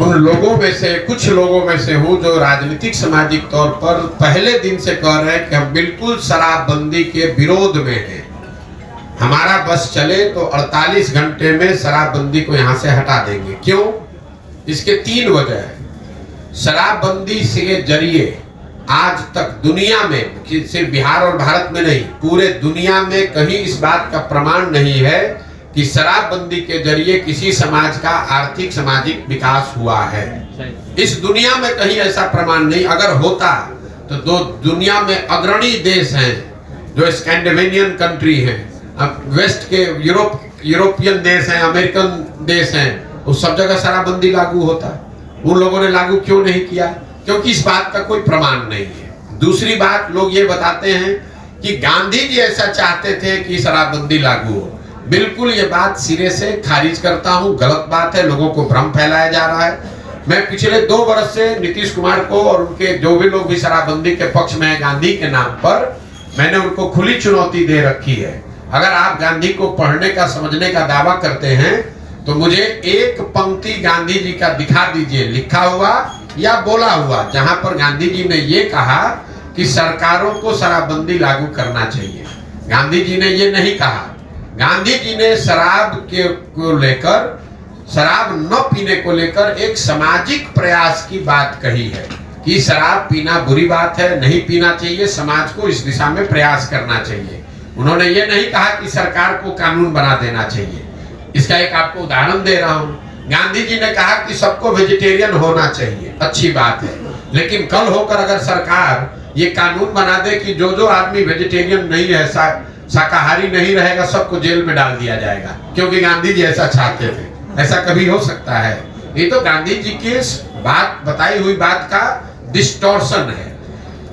उन लोगों में से, कुछ लोगों में से हूँ जो राजनीतिक सामाजिक तौर पर पहले दिन से कह रहे हैं कि हम बिल्कुल शराबबंदी के विरोध में हैं। हमारा बस चले तो 48 घंटे में शराबबंदी को यहाँ से हटा देंगे। क्यों? इसके 3 वजह है। शराबबंदी के जरिए आज तक दुनिया में, सिर्फ बिहार और भारत में नहीं, पूरे दुनिया में कहीं इस बात का प्रमाण नहीं है कि शराबबंदी के जरिए किसी समाज का आर्थिक सामाजिक विकास हुआ है। इस दुनिया में कहीं ऐसा प्रमाण नहीं। अगर होता तो दो दुनिया में अग्रणी देश हैं जो स्कैंडिनेवियन कंट्री हैं, वेस्ट के यूरोपियन देश हैं, अमेरिकन देश हैं, उस सब जगह शराबबंदी लागू होता। उन लोगों ने लागू क्यों नहीं किया? क्योंकि इस बात का कोई प्रमाण नहीं है। दूसरी बात, लोग ये बताते हैं कि गांधी जी ऐसा चाहते थे कि शराबबंदी लागू हो। बिल्कुल ये बात सिरे से खारिज करता हूँ, गलत बात है। लोगों को भ्रम फैलाया जा रहा है। मैं पिछले 2 वर्ष से नीतीश कुमार को और उनके जो भी लोग भी शराबबंदी के पक्ष में है गांधी के नाम पर, मैंने उनको खुली चुनौती दे रखी है। अगर आप गांधी को पढ़ने का, समझने का दावा करते हैं तो मुझे एक पंक्ति गांधी जी का दिखा दीजिए, लिखा हुआ या बोला हुआ, जहां पर गांधी जी ने ये कहा कि सरकारों को शराबबंदी लागू करना चाहिए। गांधी जी ने ये नहीं कहा। गांधी जी ने शराब को लेकर, शराब न पीने को लेकर एक सामाजिक प्रयास की बात कही है कि शराब पीना बुरी बात है, नहीं पीना चाहिए, समाज को इस दिशा में प्रयास करना चाहिए। उन्होंने ये नहीं कहा कि सरकार को कानून बना देना चाहिए। इसका एक आपको उदाहरण दे रहा हूँ। गांधी जी ने कहा कि सबको वेजिटेरियन होना चाहिए, अच्छी बात है, लेकिन कल होकर अगर सरकार ये कानून बना दे कि जो आदमी वेजिटेरियन नहीं है, शाकाहारी नहीं रहेगा, सबको जेल में डाल दिया जाएगा, क्योंकि गांधी जी ऐसा चाहते थे। ऐसा कभी हो सकता है? ये तो गांधी जी की बात, बताई हुई बात का डिस्टॉर्शन है।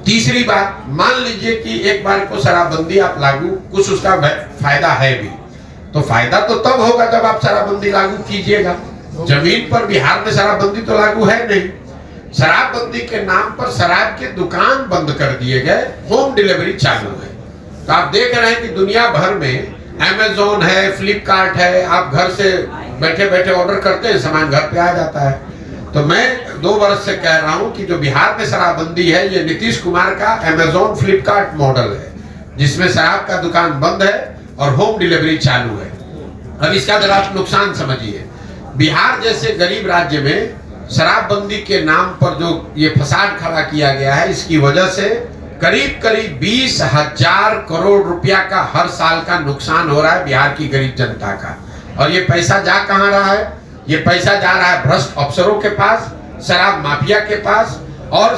तीसरी बात, मान लीजिए कि एक बार को शराबबंदी आप लागू, कुछ उसका फायदा है भी, तो फायदा तो तब होगा जब आप शराबबंदी लागू कीजिएगा। जमीन पर बिहार में शराबबंदी तो लागू है नहीं। शराबबंदी के नाम पर शराब के दुकान बंद कर दिए गए, होम डिलीवरी चालू है। तो आप देख रहे हैं कि दुनिया भर में अमेज़न है, फ्लिपकार्ट है, आप घर से बैठे बैठे ऑर्डर करते हैं, सामान घर पे आ जाता है। तो मैं 2 वर्ष से कह रहा हूं कि जो बिहार में शराबबंदी है, ये नीतीश कुमार का अमेज़न फ्लिपकार्ट मॉडल है, जिसमें शराब का दुकान बंद है और होम डिलीवरी चालू है। अब इसका जरा आप नुकसान समझिए। बिहार जैसे गरीब राज्य में शराबबंदी के नाम पर जो ये फसाद खड़ा किया गया है, इसकी वजह से करीब करीब 20,000 करोड़ रुपया का हर साल का नुकसान हो रहा है बिहार की गरीब जनता का। और ये पैसा जा कहाँ रहा है? ये पैसा जा रहा है भ्रष्ट अफसरों के पास, शराब माफिया के पास, और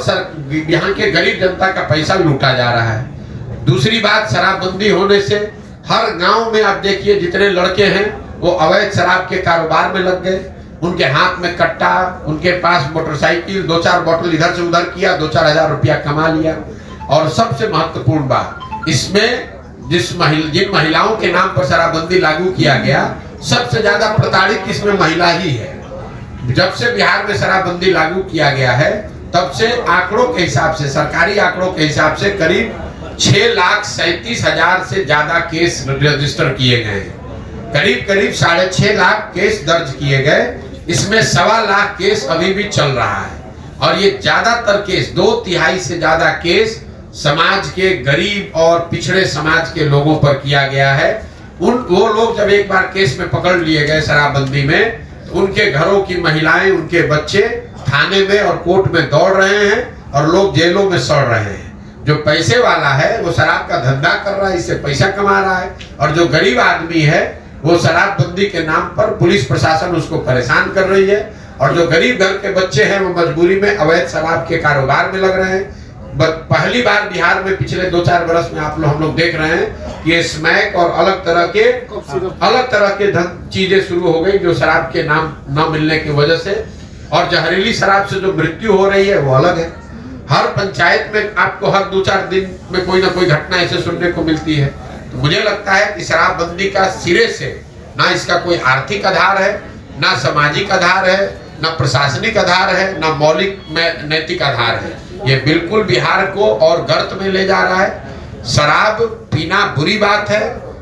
यहाँ के गरीब जनता का पैसा लूटा जा रहा है। दूसरी बात, शराबबंदी होने से हर गांव में आप देखिए जितने लड़के हैं वो अवैध शराब के कारोबार में लग गए। उनके हाथ में कट्टा, उनके पास मोटरसाइकिल, 2-4 बोतल इधर से उधर किया, 2-4 हजार रुपया कमा लिया। और सबसे महत्वपूर्ण बात, इसमें जिन महिलाओं के नाम पर शराबबंदी लागू किया गया, सबसे ज्यादा प्रताड़ित इसमें महिला ही है। जब से बिहार में शराबबंदी लागू किया गया है, तब से आंकड़ों के हिसाब से, सरकारी आंकड़ों के हिसाब से करीब 6,37,000 से ज्यादा केस रजिस्टर किए गए हैं। करीब करीब 6.5 लाख केस दर्ज किए गए। इसमें 1.25 लाख केस अभी भी चल रहा है। और ये ज्यादातर केस, 2/3 से ज्यादा केस समाज के गरीब और पिछड़े समाज के लोगों पर किया गया है। वो लोग जब एक बार केस में पकड़ लिए गए शराबबंदी में, तो उनके घरों की महिलाएं, उनके बच्चे थाने में और कोर्ट में दौड़ रहे हैं और लोग जेलों में सड़ रहे हैं। जो पैसे वाला है वो शराब का धंधा कर रहा है, इससे पैसा कमा रहा है, और जो गरीब आदमी है वो शराबबंदी के नाम पर पुलिस प्रशासन उसको परेशान कर रही है। और जो गरीब घर के बच्चे हैं वो मजबूरी में अवैध शराब के कारोबार में लग रहे हैं। पहली बार बिहार में पिछले 2-4 वर्ष में हम लोग देख रहे हैं कि स्मैक और अलग तरह के चीजें शुरू हो गई जो शराब के नाम न मिलने की वजह से। और जहरीली शराब से जो मृत्यु हो रही है वो अलग है। हर पंचायत में आपको हर 2-4 दिन में कोई ना कोई घटना ऐसे सुनने को मिलती है। तो मुझे लगता है कि शराबबंदी का सिरे से ना इसका कोई आर्थिक आधार है, ना सामाजिक आधार है, ना प्रशासनिक आधार है, ना मौलिक नैतिक आधार है। ये बिल्कुल बिहार को और गर्त में ले जा रहा है। शराब पीना बुरी बात है,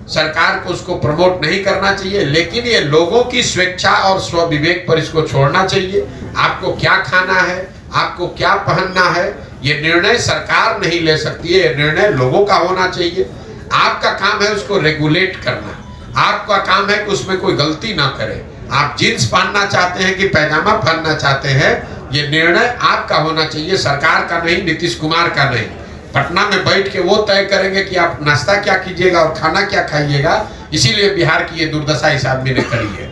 सरकार को उसको प्रमोट नहीं करना चाहिए, लेकिन ये लोगों की स्वेच्छा और स्वविवेक पर इसको छोड़ना चाहिए। आपको क्या खाना है, आपको क्या पहनना है, ये निर्णय सरकार नहीं ले सकती है, ये निर्णय लोगों का होना चाहिए। आपका काम है उसको रेगुलेट करना, आपका काम है कि उसमें कोई गलती ना करे। आप जींस पहनना चाहते हैं कि पैजामा पहनना चाहते हैं, ये निर्णय आपका होना चाहिए, सरकार का नहीं, नीतीश कुमार का नहीं। पटना में बैठ के वो तय करेंगे कि आप नाश्ता क्या कीजिएगा और खाना क्या खाइएगा। इसीलिए बिहार की ये दुर्दशा इस आदमी ने करी है।